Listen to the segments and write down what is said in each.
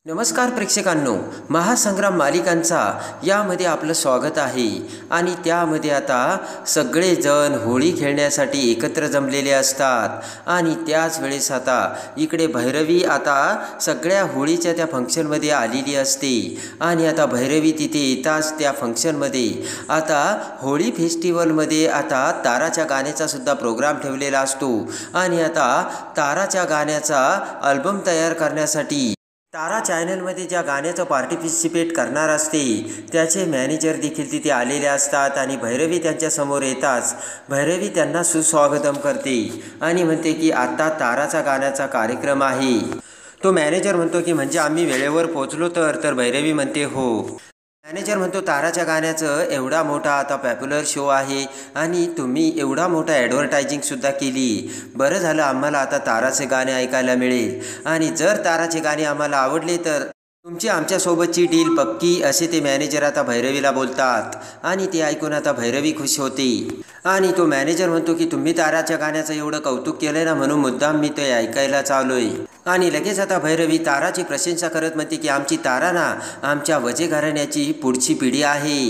नमस्कार प्रेक्षकांनो, महासंग्राम मालिकांचा यामध्ये आपलं स्वागत आहे. आणि त्यामध्ये आता सगळेजण होळी खेळण्यासाठी एकत्र जमलेले असतात. आणि त्याच वेळेस आता इकडे भैरवी आता सगळ्या होळीच्या त्या फंक्शनमध्ये आलेली असते. आणि आता भैरवी तिथे येताच त्या फंक्शनमध्ये आता होळी फेस्टिवलमध्ये आता ताराच्या गाण्याचा सुद्धा प्रोग्राम ठेवलेला असतो. आणि आता ताराच्या गाण्याचा अल्बम तयार करण्यासाठी तारा चॅनलमध्ये ज्या गाण्याचं पार्टिसिपेट करणार असते त्याचे मॅनेजर देखील तिथे आलेले असतात. आणि भैरवी त्यांच्यासमोर येताच भैरवी त्यांना सुस्वागतम करते आणि म्हणते की आता ताराचा गाण्याचा कार्यक्रम आहे. तो मॅनेजर म्हणतो की म्हणजे आम्ही वेळेवर पोचलो तर भैरवी म्हणते हो. मॅनेजर म्हणतो ताराच्या गाण्याचं एवढा मोठा आता पॉप्युलर शो आहे आणि तुम्ही एवढा मोठा ॲडव्हर्टायझिंगसुद्धा केली. बरं झालं, आम्हाला आता ताराचे गाणे ऐकायला मिळेल. आणि जर ताराचे गाणे आम्हाला आवडले तर तुमची आमच्यासोबतची डील पक्की, असे ते मॅनेजर आता भैरवीला बोलतात. आणि ते ऐकून आता भैरवी खुश होते. आणि तो मॅनेजर म्हणतो की तुम्ही ताराच्या गाण्याचं एवढं कौतुक केलं ना, म्हणून मुद्दाम मी ते ऐकायला चाललोय. आणि लगेच आता भैरवी ताराची प्रशंसा करत म्हणते की आमची तारा ना आमच्या वजे घराण्याची पुढची पिढी आहे.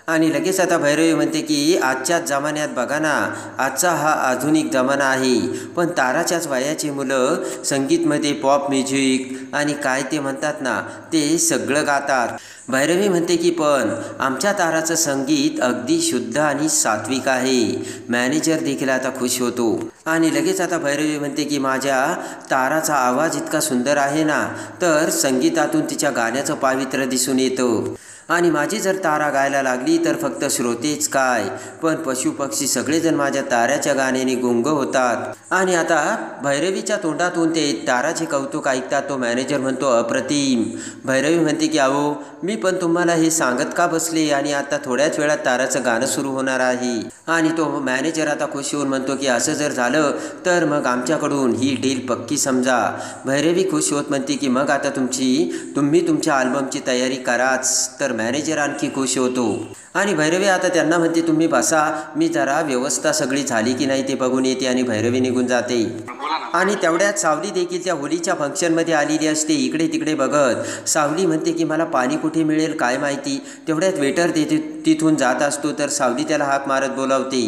आणि लगेच आता भैरवी म्हणते की आजच्याच जमान्यात बघा ना, आजचा हा आधुनिक जमाना आहे, पण ताराच्याच वयाची मुलं संगीतमध्ये पॉप म्युझिक आणि काय ते म्हणतात ना ते सगळं गातात. भैरवी म्हणते की पण आमच्या ताराचं संगीत अगदी शुद्ध आणि सात्विक आहे. मॅनेजर देखील आता खुश होतो. आणि लगेच आता भैरवी म्हणते की माझ्या ताराचा आवाज इतका सुंदर आहे ना, तर संगीतातून तिच्या गाण्याचं पावित्र्य दिसून येतं. आणि माझी जर तारा गायला लागली तर फक्त श्रोतेच काय, पण पशुपक्षी सगळेजण माझ्या ताऱ्याच्या गाण्याने गुंग होतात. आणि आता भैरवीच्या तोंडातून ते ताराचे कौतुक ऐकतात. तो मॅनेजर म्हणतो अप्रतिम. भैरवी म्हणते की अहो मी पण तुम्हाला हे सांगत का बसले, आणि आता थोड्याच वेळात ताराचं गाणं सुरू होणार आहे. आणि तो मॅनेजर आता खुश होऊन म्हणतो की असं जर झालं तर मग आमच्याकडून ही डील पक्की समजा. भैरवी खुश होत म्हणते की मग आता तुम्ही तुमच्या अल्बमची तयारी कराच. तर मॅनेजर आणखी खुश होतो. आणि भैरवी आता त्यांना म्हणते तुम्ही बसा, मी जरा व्यवस्था सगळी झाली की नाही ते बघून येते. आणि भैरवी निघून जाते. आणि तेवढ्यात सावली देखील त्या होळीच्या फंक्शनमध्ये आलेली असते. इकडे तिकडे बघत सावली म्हणते की मला पाणी कुठे मिळेल काय माहिती. तेवढ्यात वेटर तिथून जात असतो. तर सावली त्याला हाक मारत बोलावते.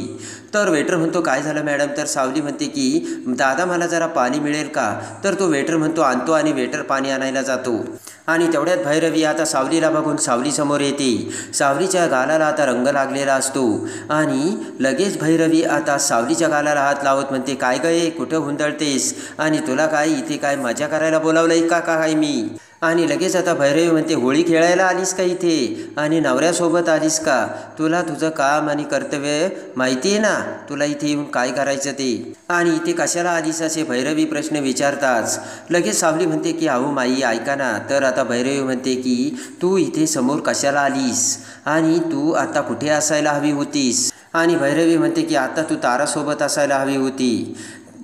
तर वेटर म्हणतो काय झालं मॅडम. तर सावली म्हणते की दादा मला जरा पाणी मिळेल का. तर तो वेटर म्हणतो आणतो. आणि वेटर पाणी आणायला जातो. आणि तेवढ्यात भैरवी आता सावलीला बघून सावलीसमोर येते. सावलीच्या गालाला आता रंग लागलेला असतो. आणि लगेच भैरवी आता सावलीच्या गालाला हात लावत म्हणते काय गये कुठं हुंदळतेस, आणि तुला काय इथे काय मजा करायला बोलावलंय का काय मी. आणि लगेच आता भैरवी म्हणते होळी खेळायला आलीस का इथे, आणि नवऱ्यासोबत आलीस का. तुला तुझं काम आणि कर्तव्य माहिती आहे ना, तुला इथे येऊन काय करायचं ते, आणि इथे कशाला आलीस असे भैरवी प्रश्न विचारताच लगेच सावली म्हणते की अहो माई ऐका ना. तर आता भैरवी म्हणते की तू इथे समोर कशाला आलीस, आणि तू आता कुठे असायला हवी होतीस. आणि भैरवी म्हणते की आता तू तारासोबत असायला हवी होती.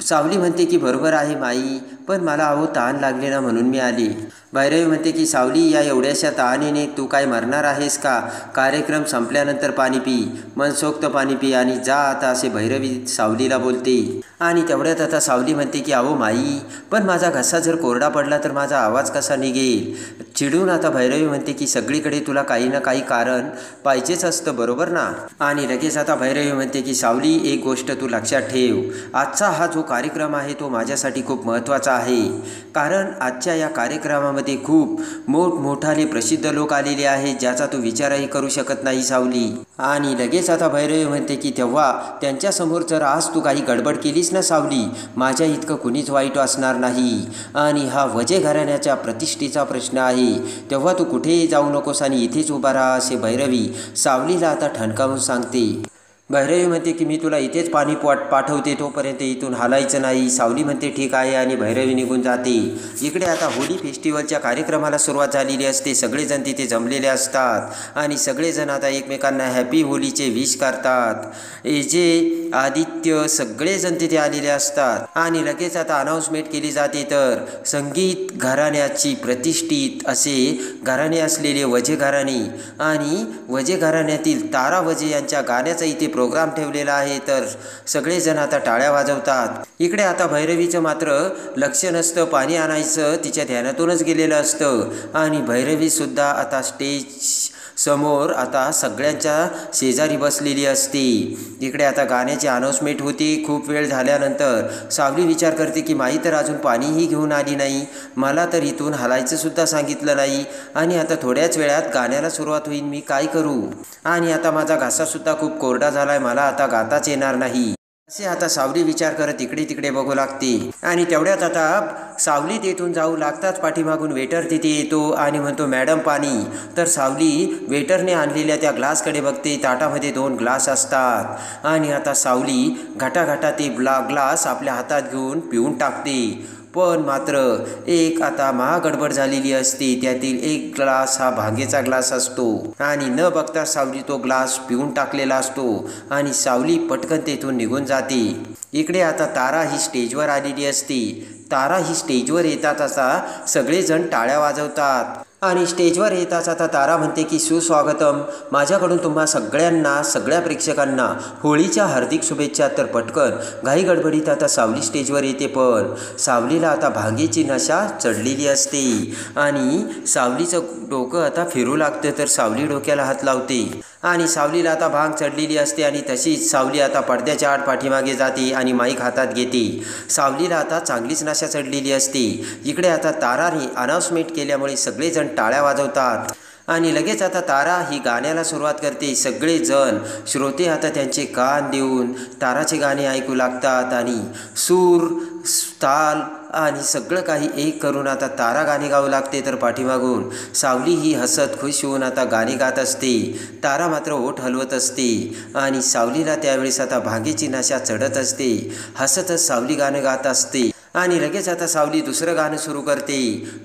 सावली म्हणते की बरोबर आहे माई, पण मला अहो ताण लागले ना म्हणून मी आली. भैरवी म्हणते की सावली या एवढ्याशा तहानेने तू काय मरणार आहेस का. कार्यक्रम संपल्यानंतर पाणी पी, मनसोक्त पाणी पी आणि जा आता, असे भैरवी सावलीला बोलते. आणि तेवढ्यात आता सावली म्हणते की अहो माई, पण माझा घसा जर कोरडा पडला तर माझा आवाज कसा निघेल. चिडून आता भैरवी म्हणते की सगळीकडे तुला काही ना काही कारण पाहिजेच असतं बरोबर ना. आणि लगेच आता भैरवी म्हणते की सावली एक गोष्ट तू लक्षात ठेव, आजचा हा जो कार्यक्रम आहे तो माझ्यासाठी खूप महत्त्वाचा आहे. कारण आजच्या या कार्यक्रमामध्ये खूप मोठमोठाले प्रसिद्ध लोक आलेले आहेत ज्याचा तू विचारही करू शकत नाही सावली. आणि लगेच आता भैरवी म्हणते की तेव्हा त्यांच्यासमोर जर आज तू काही गडबड केलीस ना सावली, माझ्या इतकं कुणीच वाईट असणार नाही. आणि हा वजे घराण्याच्या प्रतिष्ठेचा प्रश्न आहे, तेव्हा तू कुठेही जाऊ नकोस आणि इथेच उभा राहा, असे भैरवी सावलीला आता ठणकावून सांगते. भैरवी म्हणते की मी तुला इथेच पाणी पाठवते, तोपर्यंत इथून हालायचं नाही. सावली म्हणते ठीक आहे आणि भैरवी निघून जाते. इकडे आता होळी फेस्टिवलच्या कार्यक्रमाला सुरुवात झालेली असते. सगळेजण तिथे जमलेले असतात आणि सगळेजण आता एकमेकांना हॅपी होळीचे विश करतात. जे आदित्य सगळेजण तिथे आलेले असतात. आणि लगेच आता अनाऊन्समेंट केली जाते. तर संगीत घराण्याची प्रतिष्ठित असे घराणे असलेले वजे घराणे आणि वजे घराण्यातील तारा वजे यांच्या गाण्याचा इथे प्रोग्राम ठेवलेला आहे, तर सगळेजण आता टाळ्या वाजवतात. इकडे आता भैरवीचं मात्र लक्ष नसतं, पाणी आणायचं तिच्या ध्यानातूनच गेलेलं असतं. आणि भैरवीसुद्धा आता स्टेज समोर आता सगळ्यांच्या शेजारी बसलेली असते. इकडे आता गाण्याची अनाउन्समेंट होती. खूप वेळ झाल्यानंतर सावली विचार करते की माई तर अजून पाणीही घेऊन आली नाही, मला तर इथून हलायचंसुद्धा सांगितलं नाही, आणि आता थोड्याच वेळात गाण्याला सुरुवात होईल, मी काय करू? आणि आता माझा घासासुद्धा खूप कोरडा झाला आहे, मला आता गाताच येणार नाही, असे आता सावली विचार करत इकडे तिकडे बघू लागते. आणि तेवढ्यात आता सावली तेथून जाऊ लागताच पाठीमागून वेटर तिथे येतो आणि म्हणतो मॅडम पाणी. तर सावली वेटरने आणलेल्या त्या ग्लासकडे बघते. ताटामध्ये 2 ग्लास असतात आणि आता सावली घाटाघाटा ते ग्लास आपल्या हातात घेऊन पिऊन टाकते. पण मात्र एक आता महागडबड झालेली असते. त्यातील एक ग्लास हा भांगेचा ग्लास असतो आणि न बघता सावली तो ग्लास पिऊन टाकलेला असतो आणि सावली पटकन तेथून निघून जाते. इकडे आता तारा ही स्टेजवर आलेली असते. तारा ही स्टेजवर येतात असा सगळेजण टाळ्या वाजवतात आणि स्टेजवर येताच आता तारा म्हणते की सुस्वागतम, माझ्याकडून तुम्हा सगळ्यांना, सगळ्या प्रेक्षकांना होळीच्या हार्दिक शुभेच्छा. तर पटकन घाई गडबडीत आता सावली स्टेजवर येते. पण सावलीला आता भांगेची नशा चढलेली असते आणि सावलीचं डोकं आता फिरू लागतं. तर सावली डोक्याला हात लावते आणि सावलीला आता भांग चढलेली असते आणि तशीच सावली आता पडद्याच्या आड पाठीमागे जाते आणि माईक हातात घेते. सावलीला आता चांगलीच नशा चढलेली असते. इकडे आता ताराने अनाउन्समेंट केल्यामुळे सगळेजण टाळ्या वाजवतात आणि लगेच आता तारा ही गाण्याला सुरुवात करते. सगळेजण श्रोते आता त्यांचे कान देऊन ताराचे गाणे ऐकू लागतात आणि सूर, ताल आणि सगळं काही एक करून आता तारा गाणे गाऊ लागते. तर पाठीमागून सावली ही हसत खुश होऊन आता गाणे गात असते. तारा मात्र ओठ हलवत असते आणि सावलीला त्यावेळेस आता भांगेची नशा चढत असते. हसतच सावली गाणं गात असते आणि लगेच आता सावली दुसरं गाणं सुरू करते.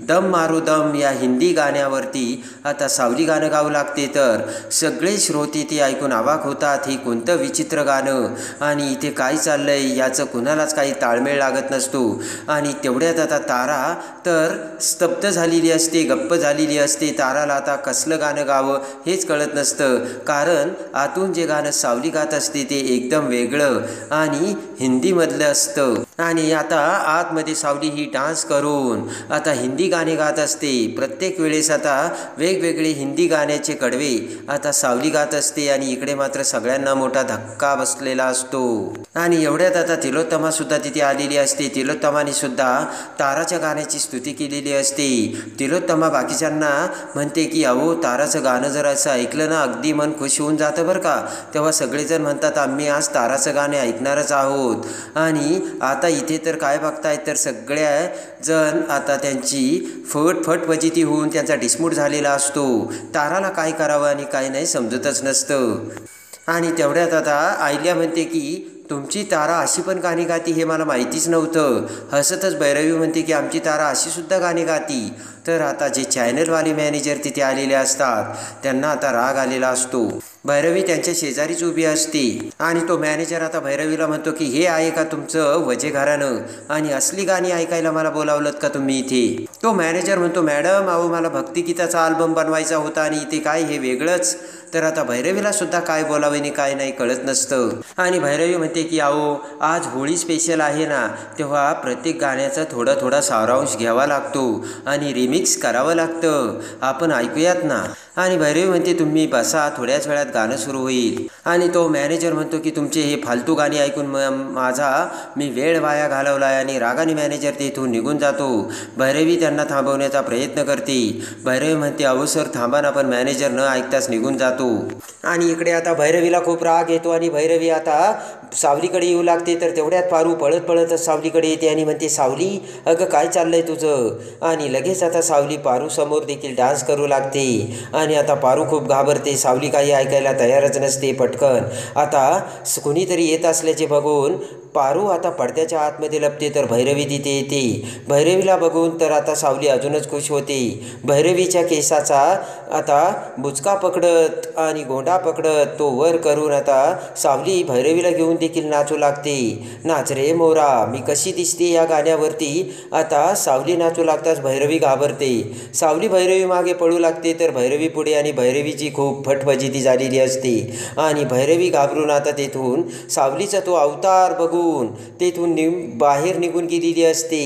दम मारो दम या हिंदी गाण्यावरती आता सावली गाणं गाऊ लागते. तर सगळे श्रोते ते ऐकून अवाक होतात. हे कोणतं विचित्र गाणं आणि इथे काय चाललंय याचं कुणालाच काही ताळमेळ लागत नसतो. आणि तेवढ्यात आता तारा तर स्तब्ध झालेली असते, गप्प झालेली असते. ताराला आता कसलं गाणं गावं हेच कळत नसतं, कारण आतून जे गाणं सावली गात असते ते एकदम वेगळं आणि हिंदीमधलं असतं. आणि आता आतमध्ये सावली ही डान्स करून आता हिंदी गाणे गात असते. प्रत्येक वेळेस आता वेगवेगळे हिंदी गाण्याचे कडवे आता सावली गात असते आणि इकडे मात्र सगळ्यांना मोठा धक्का बसलेला असतो. आणि एवढ्यात आता तिलोत्तमासुद्धा तिथे आलेली असते. तिलोत्तमाने सुद्धा ताराच्या गाण्याची स्तुती केलेली असते. तिलोत्तमा बाकीच्यांना म्हणते की अहो, ताराचं गाणं जर असं ऐकलं ना अगदी मन खुश होऊन जातं बरं का. तेव्हा सगळेजण म्हणतात आम्ही आज ताराचं गाणे ऐकणारच आहोत. आणि आता इथे तर काय बघताय तर सगळ्या जण आता त्यांची फट फजिती होऊन त्यांचा डिसमूड झालेला असतो. ताराला काय करावं आणि काय नाही समजतच नसतं. आणि तेवढ्यात आता आयल्या म्हणते की तुमची तारा अशी पण गाणी गाती हे मला माहितीच नव्हतं. हसतच भैरवी म्हणते की आमची तारा अशी सुद्धा गाणी गाती. तर आता जे चॅनलवाले मॅनेजर तिथे आलेले असतात त्यांना आता राग आलेला असतो. भैरवी त्यांच्या शेजारीच उभी असते आणि तो मॅनेजर आता भैरवीला म्हणतो की हे आहे का तुमचं वजे घराणं आणि असली गाणी ऐकायला मला बोलावलं का तुम्ही इथे? तो मॅनेजर म्हणतो मॅडम अहो, मला भक्तिगीताचा अल्बम बनवायचा होता आणि इथे काय हे वेगळंच. तर आता भैरवीला सुद्धा काय बोलावे आणि काय नाही कळत नसतं. आणि भैरवी म्हणते की अहो, आज होळी स्पेशल आहे ना, तेव्हा प्रत्येक गाण्याचा थोडा सारांश घ्यावा लागतो आणि रिमिक्स करावं लागतं. आपण ऐकूयात ना. आणि भैरवी म्हणते तुम्ही बसा, थोड्याच वेळात गाणं सुरू होईल. आणि तो मॅनेजर म्हणतो की तुमचे हे फालतू गाणी ऐकून मी वेळ वाया घालवला आहे आणि रागाने मॅनेजर तेथून निघून जातो. भैरवी त्यांना थांबवण्याचा प्रयत्न करते. भैरवी म्हणते अहो सर थांबा ना, पण मॅनेजर न ऐकताच निघून जातो. आणि इकडे आता भैरवीला खूप राग येतो आणि भैरवी आता सावलीकडे येऊ लागते. तर तेवढ्यात पारू पळतच सावलीकडे येते आणि म्हणते सावली अगं काय चाललंय तुझं? आणि लगेच आता सावली पारू समोर देखील डान्स करू लागते आणि आता पारू खूप घाबरते. सावली काही ऐकायला तयारच नसते. पटकन आता कुणीतरी येत असल्याचे बघून पारू आता पडद्याच्या आतमध्ये लपते तर भैरवी तिथे येते. भैरवीला बघून तर आता सावली अजूनच खुश होते. भैरवीच्या केसाचा आता बुचका पकडत आणि गोंडा पकडत तो वर करून आता सावली भैरवीला घेऊन देखील नाचू लागते. नाच रे मोरा मी कशी दिसते या गाण्यावरती आता सावली नाचू लागताच भैरवी घाबरते. सावली भैरवी मागे पळू लागते तर भैरवी पुढे आणि भैरवीची खूप फटफजिती झालेली असते आणि भैरवी घाबरून आता तेथून सावलीचा तो अवतार बघून तेथून बाहेर निघून गेलेली असते.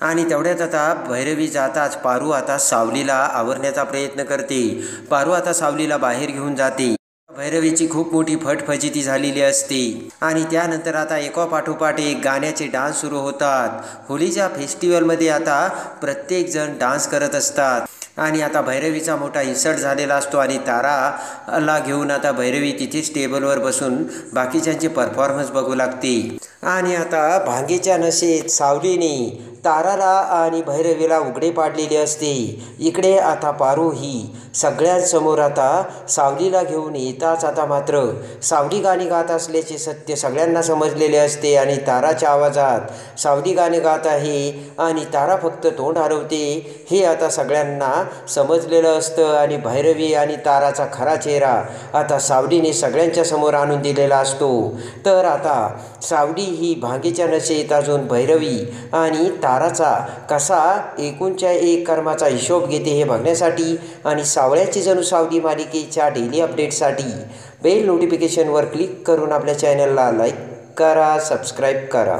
आणि तेवढ्यात आता भैरवी जाताच पारू आता सावलीला आवरण्याचा प्रयत्न करते. पारू आता सावलीला बाहेर घेऊन जाते. भैरवीची खूप मोठी फटफजिती झालेली असते आणि त्यानंतर आता एकापाठोपाठ एक गाण्याचे डान्स सुरू होतात. होळीच्या फेस्टिवलमध्ये आता प्रत्येकजण डान्स करत असतात आणि आता भैरवीचा मोठा इन्सर्ट झालेला असतो आणि ताराला घेऊन आता भैरवी तिथेच टेबलवर बसून बाकीच्यांचे परफॉर्मन्स बघू लागते. आणि आता भांगेच्या नशेत सावलीने ताराला आणि भैरवीला उघडे पाडलेले असते. इकडे आता पारू ही सगळ्यांसमोर आता सावलीला घेऊन येताच आता मात्र सावली गाणी गात असल्याचे सत्य सगळ्यांना समजलेले असते आणि ताराच्या आवाजात सावली गाणे गात आहे आणि तारा फक्त तोंड हलवते हे आता सगळ्यांना समजलेलं असतं. आणि भैरवी आणि ताराचा खरा चेहरा आता सावलीने सगळ्यांच्या समोर आणून दिलेला असतो. तर आता सावली ही भांगेच्या नशेत अजून भैरवी आणि ताराचा कसा एकूणच्या एक कर्माचा हिशोब घेते हे बघण्यासाठी आणि सावळ्याची जणू सावली मालिकेच्या डेली अपडेटसाठी बेल नोटिफिकेशनवर क्लिक करून आपल्या चॅनलला लाईक करा, सबस्क्राईब करा.